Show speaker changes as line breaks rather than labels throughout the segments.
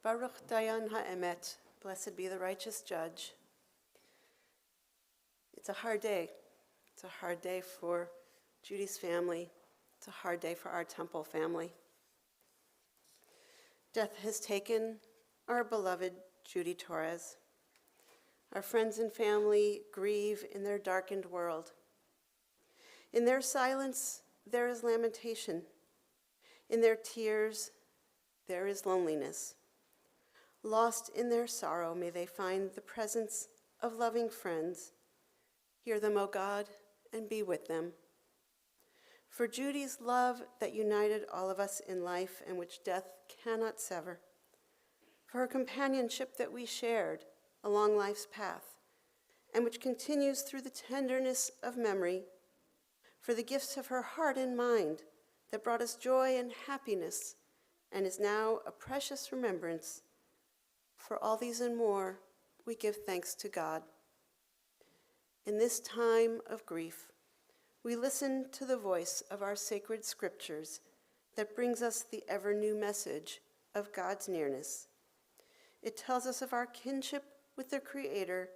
Baruch Dayan Ha'emet, blessed be the righteous judge. It's a hard day. It's a hard day for Judy's family. It's a hard day for our temple family. Death has taken our beloved Judy Torrez. Our friends and family grieve in their darkened world. In their silence, there is lamentation. In their tears, there is loneliness. Lost in their sorrow, may they find the presence of loving friends. Hear them, O God, and be with them. For Judy's love that united all of us in life and which death cannot sever. For her companionship that we shared along life's path and which continues through the tenderness of memory. For the gifts of her heart and mind that brought us joy and happiness and is now a precious remembrance. For all these and more, we give thanks to God. In this time of grief, we listen to the voice of our sacred scriptures that brings us the ever-new message of God's nearness. It tells us of our kinship with the Creator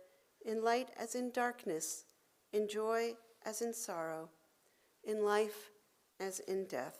in light as in darkness, in joy as in sorrow, in life as in death.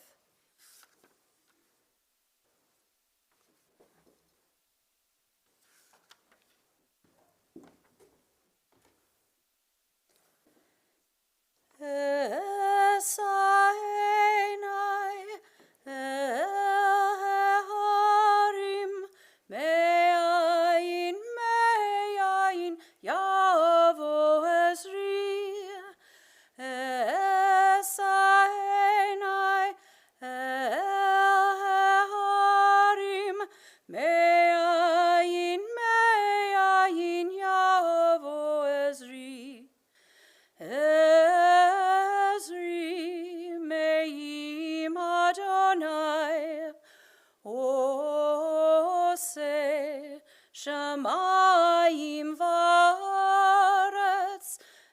Shamayim varetz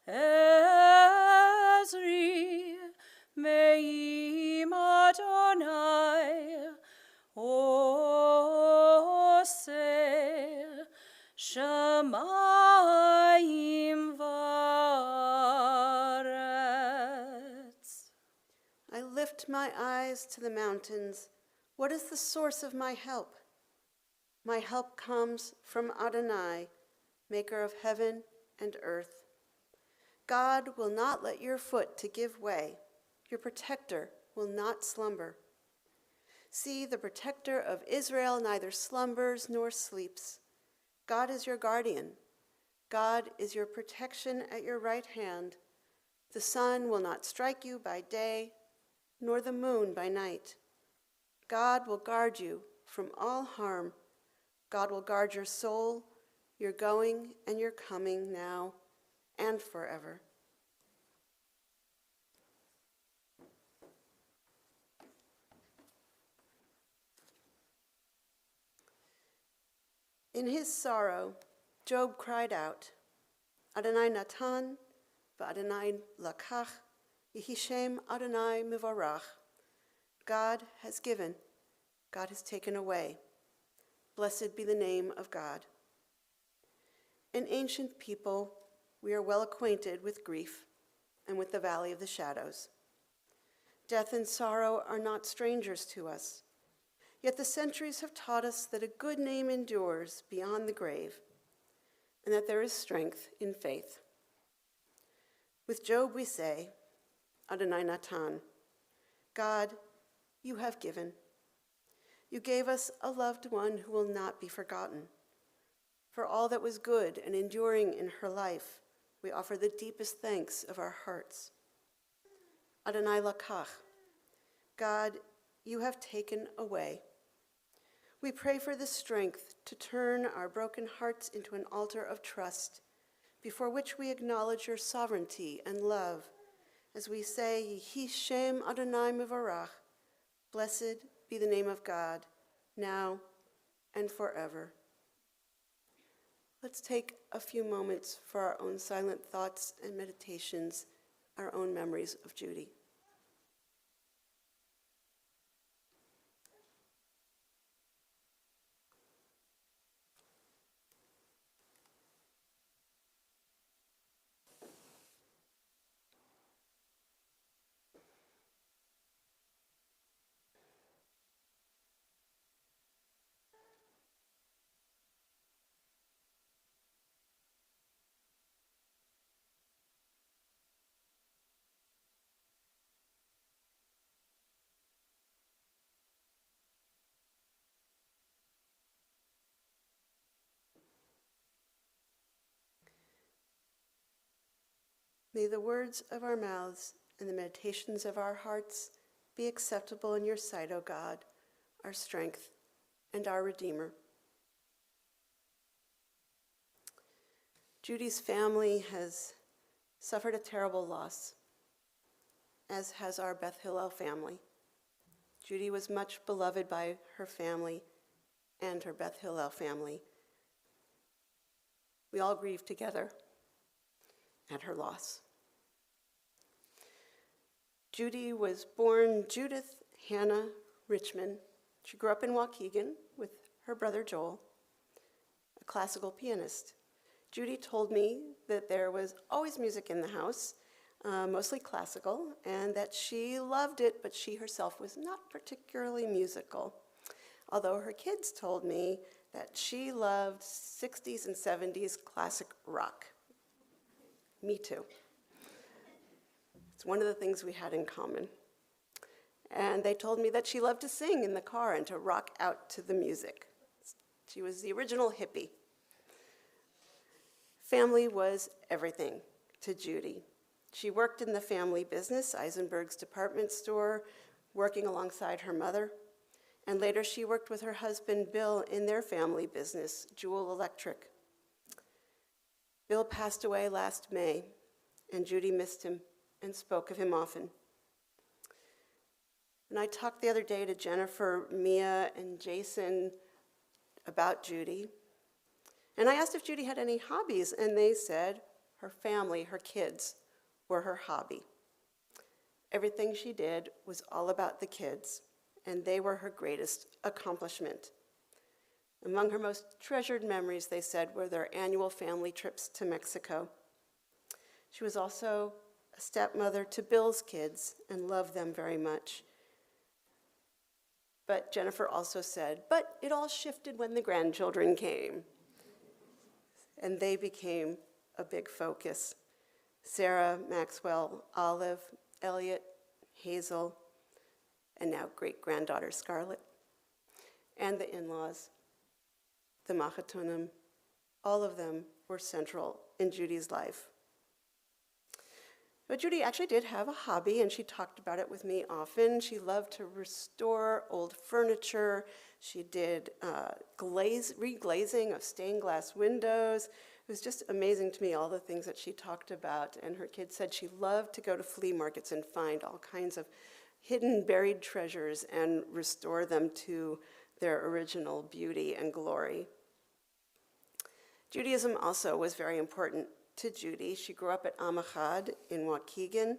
Ezri Meim Adonai Oseh Shamayim varetz.
I lift my eyes to the mountains. What is the source of my help? My help comes from Adonai, maker of heaven and earth. God will not let your foot to give way. Your protector will not slumber. See, the protector of Israel neither slumbers nor sleeps. God is your guardian. God is your protection at your right hand. The sun will not strike you by day, nor the moon by night. God will guard you from all harm. God will guard your soul, your going and your coming now and forever. In his sorrow, Job cried out, Adonai Natan, v'Adonai lakach, yehi shem Adonai mivarach. God has given, God has taken away. Blessed be the name of God. An ancient people, we are well acquainted with grief and with the valley of the shadows. Death and sorrow are not strangers to us, yet the centuries have taught us that a good name endures beyond the grave and that there is strength in faith. With Job we say, Adonai Natan, God, you have given. You gave us a loved one who will not be forgotten. For all that was good and enduring in her life, we offer the deepest thanks of our hearts. Adonai lakach, God, you have taken away. We pray for the strength to turn our broken hearts into an altar of trust, before which we acknowledge your sovereignty and love, as we say, Yehi Shem Adonai Mivarach, blessed be the name of God, now and forever. Let's take a few moments for our own silent thoughts and meditations, our own memories of Judy. May the words of our mouths and the meditations of our hearts be acceptable in your sight, O God, our strength and our Redeemer. Judy's family has suffered a terrible loss, as has our Beth Hillel family. Judy was much beloved by her family and her Beth Hillel family. We all grieve together at her loss. Judy was born Judith Hannah Richmond. She grew up in Waukegan with her brother Joel, a classical pianist. Judy told me that there was always music in the house, mostly classical, and that she loved it, but she herself was not particularly musical. Although her kids told me that she loved 60s and 70s classic rock. Me too. It's one of the things we had in common. And they told me that she loved to sing in the car and to rock out to the music. She was the original hippie. Family was everything to Judy. She worked in the family business, Eisenberg's department store, working alongside her mother. And later she worked with her husband, Bill, in their family business, Jewel Electric. Bill passed away last May, and Judy missed him and spoke of him often. And I talked the other day to Jennifer, Mia, and Jason about Judy. And I asked if Judy had any hobbies, and they said her family, her kids, were her hobby. Everything she did was all about the kids, and they were her greatest accomplishment. Among her most treasured memories, they said, were their annual family trips to Mexico. She was also a stepmother to Bill's kids and loved them very much. But Jennifer also said, but it all shifted when the grandchildren came. And they became a big focus. Sarah, Maxwell, Olive, Elliot, Hazel, and now great-granddaughter Scarlett, and the in-laws, the Mahatonim, all of them were central in Judy's life. But Judy actually did have a hobby, and she talked about it with me often. She loved to restore old furniture. She did reglazing of stained glass windows. It was just amazing to me, all the things that she talked about. And her kids said she loved to go to flea markets and find all kinds of hidden, buried treasures and restore them to their original beauty and glory. Judaism also was very important to Judy. She grew up at Amachad in Waukegan,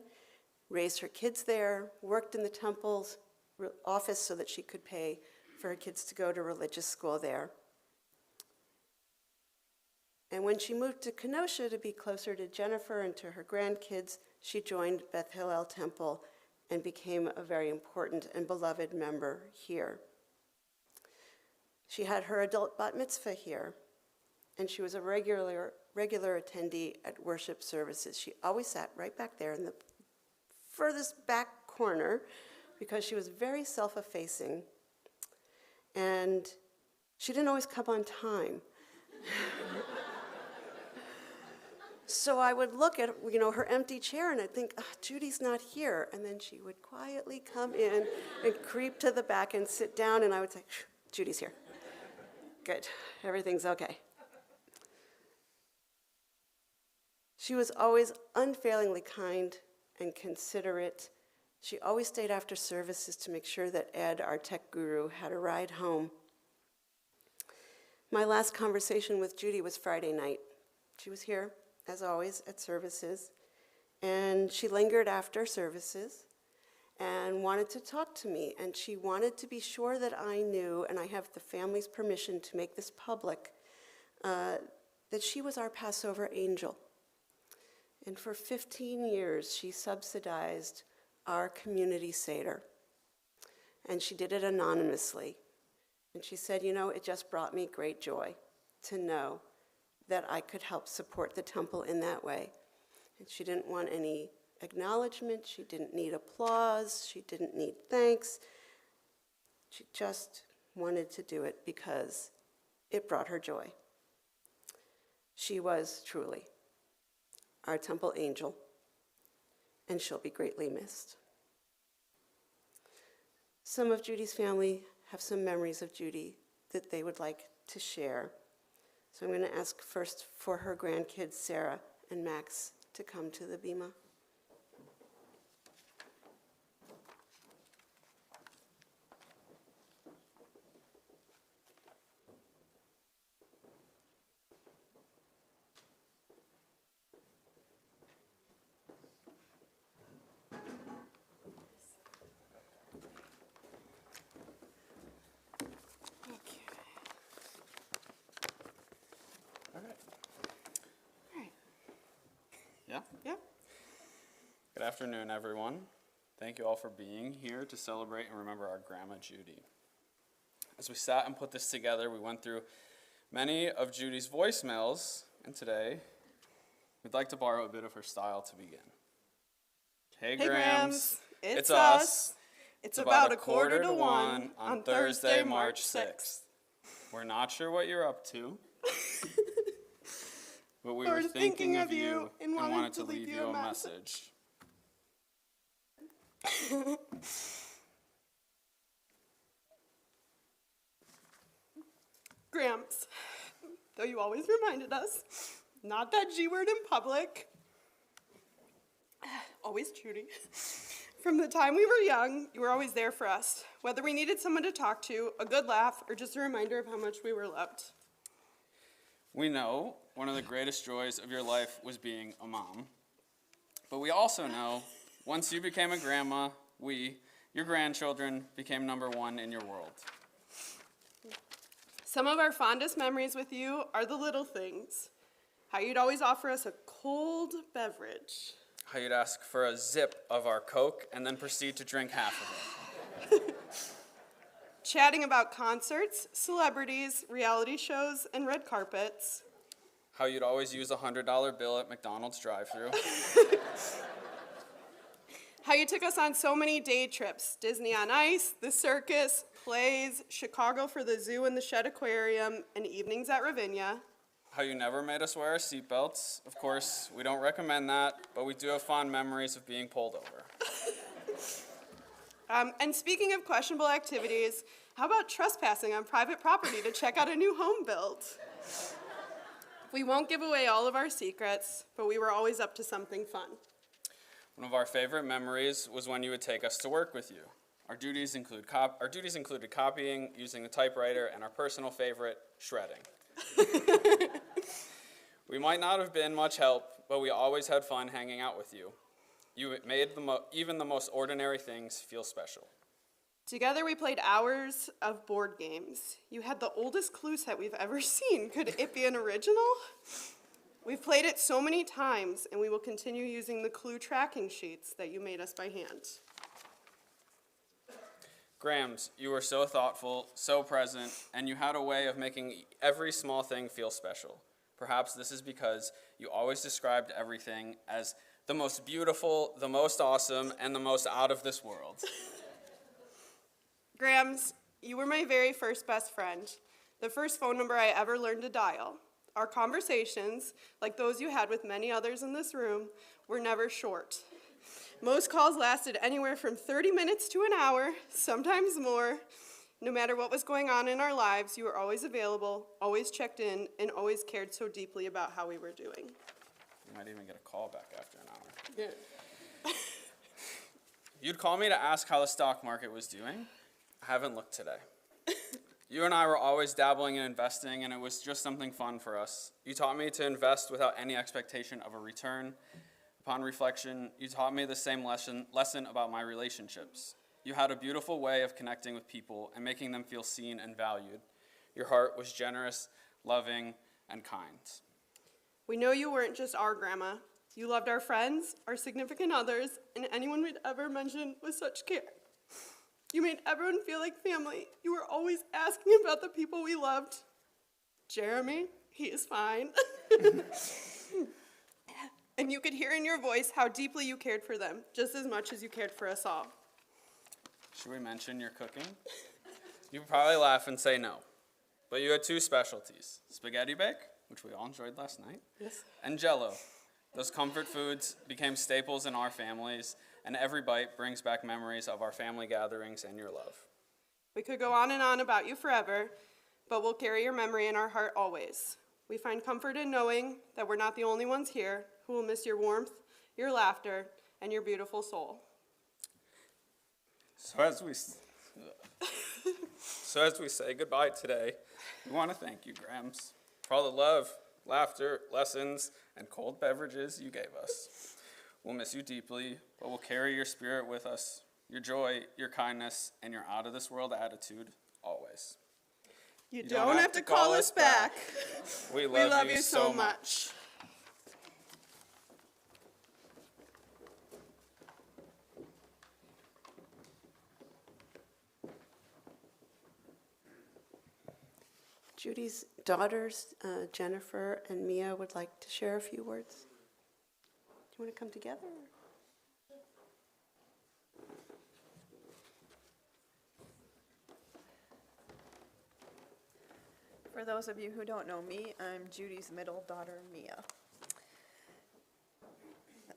raised her kids there, worked in the temple's office so that she could pay for her kids to go to religious school there. And when she moved to Kenosha to be closer to Jennifer and to her grandkids, she joined Beth Hillel Temple and became a very important and beloved member here. She had her adult bat mitzvah here, and she was a regular attendee at worship services. She always sat right back there in the furthest back corner because she was very self-effacing, and she didn't always come on time. So I would look at, her empty chair and I'd think, Judy's not here. And then she would quietly come in and creep to the back and sit down, and I would say, Judy's here. Good, everything's okay. She was always unfailingly kind and considerate. She always stayed after services to make sure that Ed, our tech guru, had a ride home. My last conversation with Judy was Friday night. She was here, as always, at services, and she lingered after services and wanted to talk to me, and she wanted to be sure that I knew, and I have the family's permission to make this public, that she was our Passover angel. And for 15 years, she subsidized our community Seder, and she did it anonymously. And she said, it just brought me great joy to know that I could help support the temple in that way. And she didn't want any acknowledgement, she didn't need applause, she didn't need thanks. She just wanted to do it because it brought her joy. She was truly our temple angel and she'll be greatly missed. Some of Judy's family have some memories of Judy that they would like to share. So I'm going to ask first for her grandkids, Sarah and Max, to come to the bima.
Yeah?
Yep.
Good afternoon, everyone. Thank you all for being here to celebrate and remember our Grandma Judy. As we sat and put this together, we went through many of Judy's voicemails, and today we'd like to borrow a bit of her style to begin. Hey, Grams.
It's us. It's about 1:45 on Thursday, March 6th.
We're not sure what you're up to, but we
We're
were thinking of you and wanted to leave you a message.
Gramps, though you always reminded us, not that G word in public, always Judy. From the time we were young, you were always there for us, whether we needed someone to talk to, a good laugh, or just a reminder of how much we were loved.
We know one of the greatest joys of your life was being a mom, but we also know once you became a grandma, your grandchildren, became number one in your world.
Some of our fondest memories with you are the little things. How you'd always offer us a cold beverage.
How you'd ask for a zip of our Coke and then proceed to drink half of it.
Chatting about concerts, celebrities, reality shows, and red carpets.
How you'd always use a $100 bill at McDonald's drive-thru.
How you took us on so many day trips. Disney on Ice, the circus, plays, Chicago for the zoo and the Shed Aquarium, and evenings at Ravinia.
How you never made us wear our seatbelts. Of course, we don't recommend that, but we do have fond memories of being pulled over.
And speaking of questionable activities, how about trespassing on private property to check out a new home built? We won't give away all of our secrets, but we were always up to something fun.
One of our favorite memories was when you would take us to work with you. Our duties included copying, using the typewriter, and our personal favorite, shredding. We might not have been much help, but we always had fun hanging out with you. You made even the most ordinary things feel special.
Together we played hours of board games. You had the oldest clue set we've ever seen. Could it be an original? We've played it so many times, and we will continue using the clue tracking sheets that you made us by hand.
Grams, you were so thoughtful, so present, and you had a way of making every small thing feel special. Perhaps this is because you always described everything as the most beautiful, the most awesome, and the most out of this world.
Grams, you were my very first best friend, the first phone number I ever learned to dial. Our conversations, like those you had with many others in this room, were never short. Most calls lasted anywhere from 30 minutes to an hour, sometimes more. No matter what was going on in our lives, you were always available, always checked in, and always cared so deeply about how we were doing.
You might even get a call back after an hour.
Yeah.
You'd call me to ask how the stock market was doing. I haven't looked today. You and I were always dabbling in investing, and it was just something fun for us. You taught me to invest without any expectation of a return. Upon reflection, you taught me the same lesson about my relationships. You had a beautiful way of connecting with people and making them feel seen and valued. Your heart was generous, loving, and kind.
We know you weren't just our grandma. You loved our friends, our significant others, and anyone we'd ever mention with such care. You made everyone feel like family. You were always asking about the people we loved. Jeremy, he is fine. And you could hear in your voice how deeply you cared for them, just as much as you cared for us all.
Should we mention your cooking? You would probably laugh and say no. But you had two specialties, spaghetti bake, which we all enjoyed last night,
Yes.
and Jell-O, Those comfort foods became staples in our families, and every bite brings back memories of our family gatherings and your love.
We could go on and on about you forever, but we'll carry your memory in our heart always. We find comfort in knowing that we're not the only ones here who will miss your warmth, your laughter, and your beautiful soul.
So as we say goodbye today, we want to thank you, Grams, for all the love, laughter, lessons, and cold beverages you gave us. We'll miss you deeply, but we'll carry your spirit with us, your joy, your kindness, and your out-of-this-world attitude always.
You don't have to call us back.
We love
you so much.
Judy's daughters, Jennifer and Mia, would like to share a few words. Do you want to come together?
For those of you who don't know me, I'm Judy's middle daughter, Mia.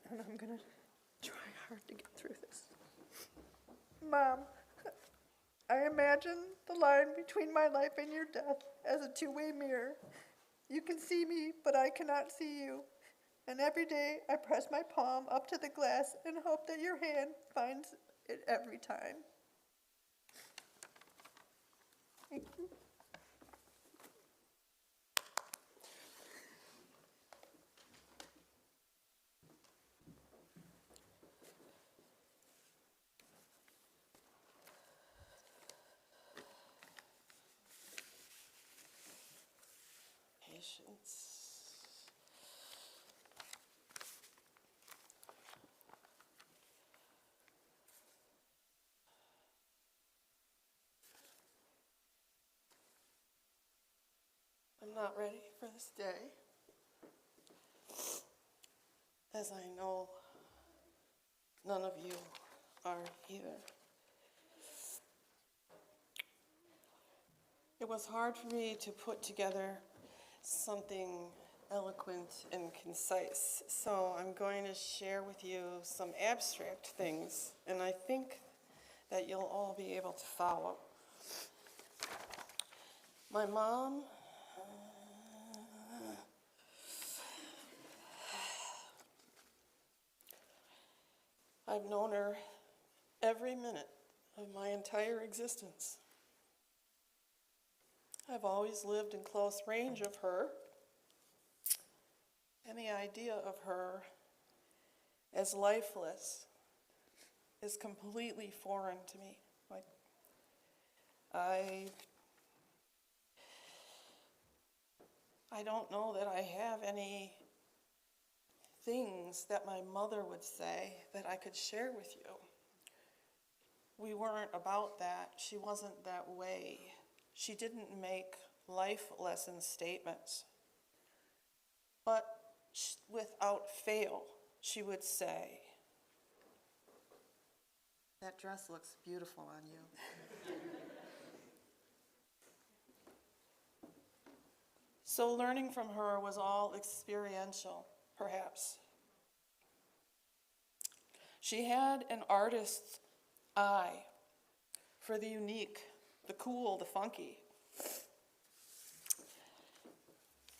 And I'm going to try hard to get through this. Mom, I imagine the line between my life and your death as a two-way mirror. You can see me, but I cannot see you. And every day I press my palm up to the glass and hope that your hand finds it every time. Thank you.
Patience. I'm not ready for this day, as I know none of you are either. It was hard for me to put together something eloquent and concise, so I'm going to share with you some abstract things, and I think that you'll all be able to follow. My mom I've known her every minute of my entire existence. I've always lived in close range of her, and the idea of her as lifeless is completely foreign to me. Like, I don't know that I have any things that my mother would say that I could share with you. We weren't about that. She wasn't that way. She didn't make life lesson statements. But without fail, she would say, "That dress looks beautiful on you." So learning from her was all experiential, perhaps. She had an artist's eye for the unique, the cool, the funky.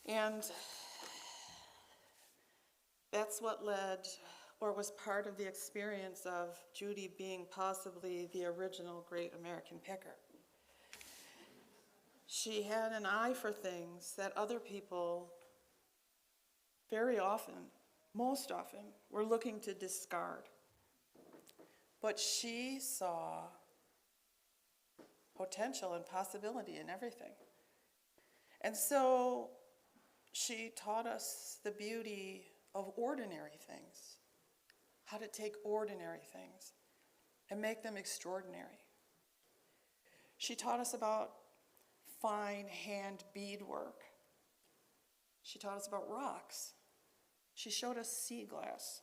And that's what led, or was part of the experience of Judy being possibly the original great American picker. She had an eye for things that other people very often, most often, were looking to discard. But she saw potential and possibility in everything. And so she taught us the beauty of ordinary things, how to take ordinary things and make them extraordinary. She taught us about fine hand beadwork. She taught us about rocks. She showed us sea glass.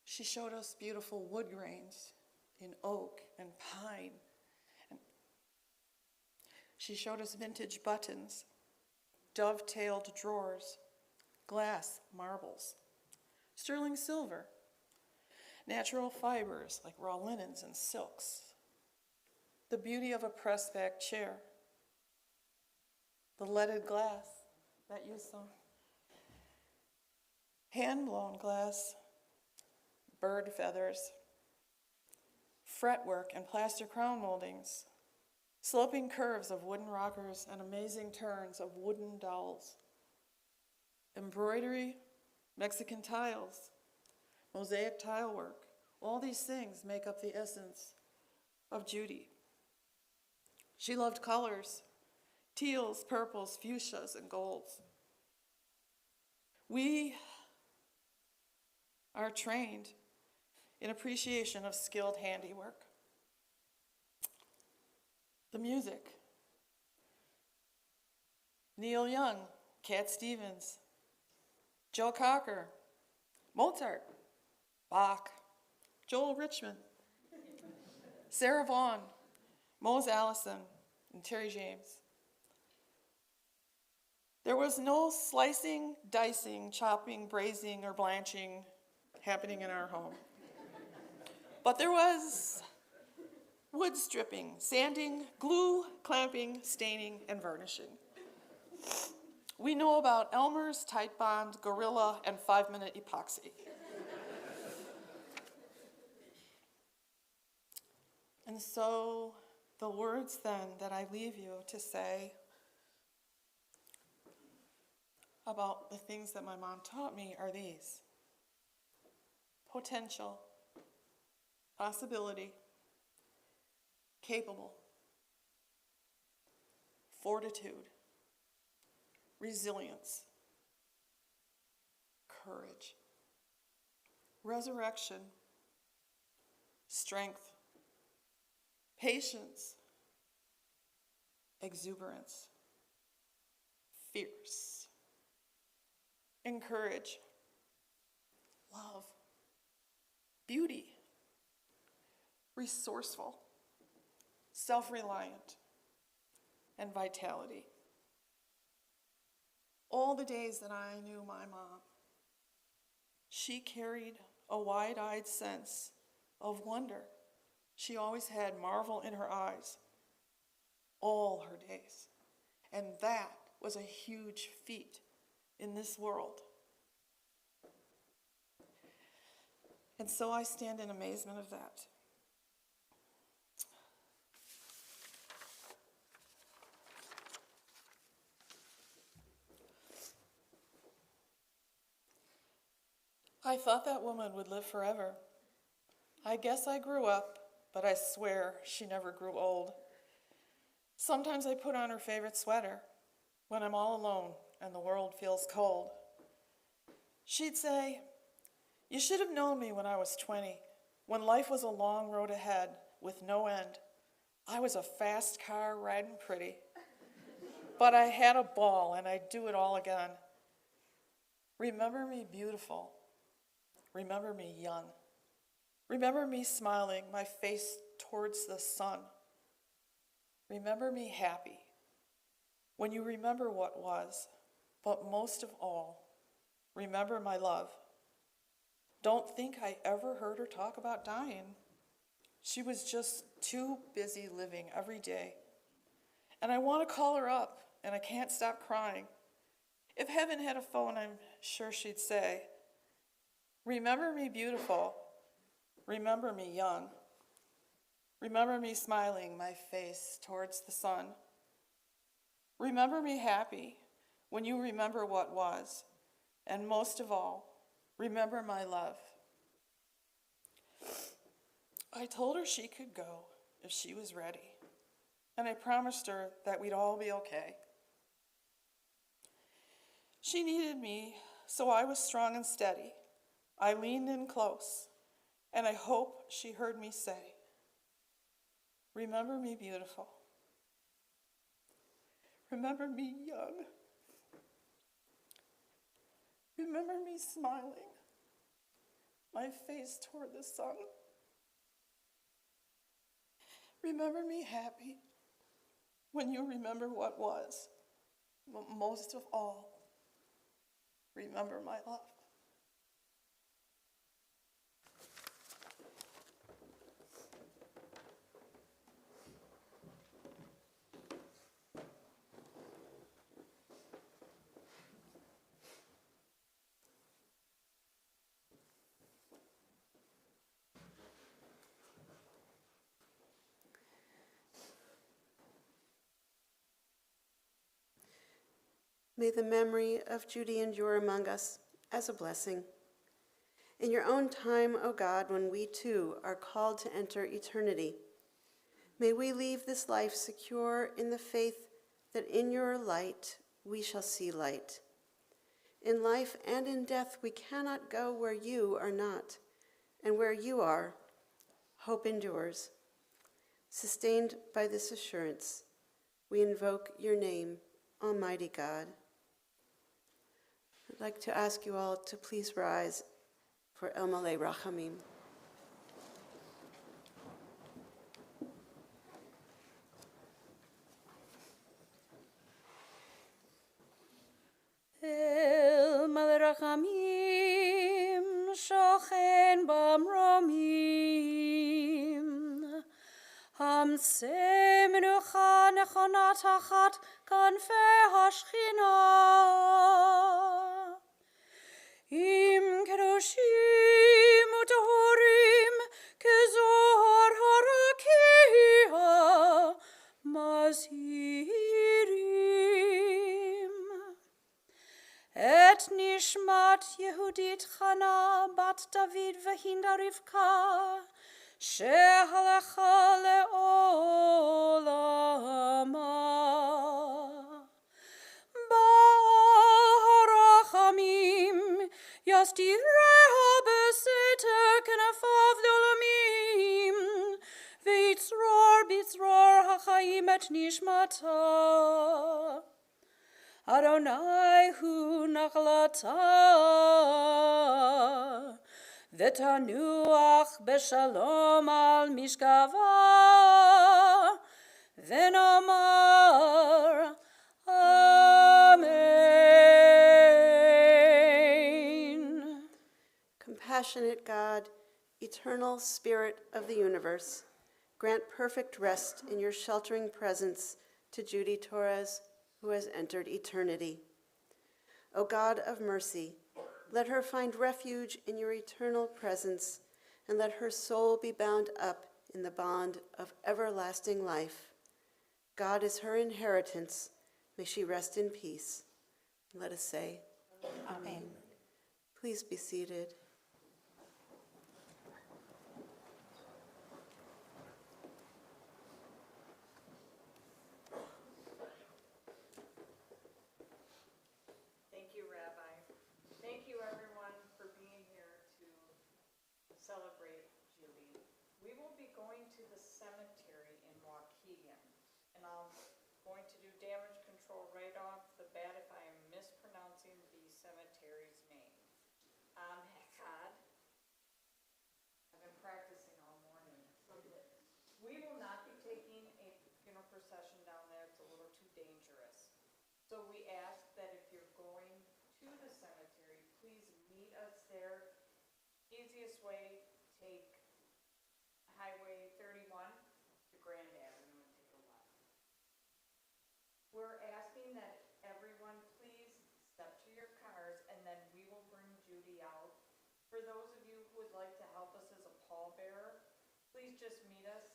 She showed us beautiful wood grains in oak and pine. And she showed us vintage buttons, dovetailed drawers, glass marbles, sterling silver, natural fibers like raw linens and silks, the beauty of a pressed-back chair, the leaded glass that you saw, hand-blown glass, bird feathers, fretwork and plaster crown moldings, sloping curves of wooden rockers and amazing turns of wooden dowels, embroidery, Mexican tiles, mosaic tile work. All these things make up the essence of Judy. She loved colors, teals, purples, fuchsias, and golds. We are trained in appreciation of skilled handiwork. The music. Neil Young, Cat Stevens, Joe Cocker, Mozart, Bach, Joel Richmond, Sarah Vaughan, Mose Allison, and Terry James. There was no slicing, dicing, chopping, braising, or blanching happening in our home. But there was wood stripping, sanding, glue, clamping, staining, and vernishing. We know about Elmer's, Tight Bond, Gorilla, and 5-minute epoxy. And so the words then that I leave you to say about the things that my mom taught me are these: potential, possibility, capable, fortitude, resilience, courage, resurrection, strength, patience, exuberance, fierce, encourage, love, beauty, resourceful, self-reliant, and vitality. All the days that I knew my mom, she carried a wide-eyed sense of wonder. She always had marvel in her eyes all her days. And that was a huge feat in this world. And so I stand in amazement of that. I thought that woman would live forever. I guess I grew up, but I swear she never grew old. Sometimes I put on her favorite sweater when I'm all alone and the world feels cold. She'd say, "You should have known me when I was 20, when life was a long road ahead with no end. I was a fast car riding pretty, but I had a ball and I'd do it all again. Remember me beautiful. Remember me young. Remember me smiling, my face towards the sun. Remember me happy when you remember what was, but most of all, remember my love. Don't think I ever heard her talk about dying. She was just too busy living every day. And I want to call her up, and I can't stop crying. If heaven had a phone, I'm sure she'd say, remember me beautiful. Remember me young. Remember me smiling, my face towards the sun. Remember me happy when you remember what was. And most of all, remember my love. I told her she could go if she was ready. And I promised her that we'd all be okay. She needed me, so I was strong and steady. I leaned in close, and I hope she heard me say, remember me beautiful. Remember me young. Remember me smiling, my face toward the sun. Remember me happy when you remember what was. But most of all, remember my love.
May the memory of Judy endure among us as a blessing. In your own time, O God, when we too are called to enter eternity, may we leave this life secure in the faith that in your light we shall see light. In life and in death we cannot go where you are not, and where you are, hope endures. Sustained by this assurance, we invoke your name, Almighty God. I'd like to ask you all to please rise for El Malay Rachamim.
El Malay Rachamim shochen bamromim Hamse menucha nechona tachat kanfei hashchina Im kedoshim utahorim kezohar harakia mazhirim Et nishmat Yehudit Chana bat David v'hinda Rivka shehalecha le'olama Ba'arachamim yastireha beseter kenafav le'olamim v'itzror b'itzror hachayim et nishmata Adonai hu nachlata v'tanuach b'shalom al mishkava v'nomar Amen.
Compassionate God, eternal Spirit of the universe, grant perfect rest in your sheltering presence to Judy Torrez, who has entered eternity. O God of mercy, let her find refuge in your eternal presence, and let her soul be bound up in the bond of everlasting life. God is her inheritance. May she rest in peace. Let us say, Amen. Please be seated.
Thank you, Rabbi. Thank you, everyone, for being here to celebrate Judy. We will be going to the cemetery in Waukegan, and I'm going to do damage control right off the bat if I am mispronouncing the cemetery's name. Hekad. I've been practicing all morning. We will not be taking a funeral procession down there. It's a little too dangerous. So we ask that if you're going to the cemetery, please meet us there. Easiest way, take Highway 31 to Grand Avenue and take a left. We're asking that everyone please step to your cars, and then we will bring Judy out. For those of you who would like to help us as a pallbearer, please just meet us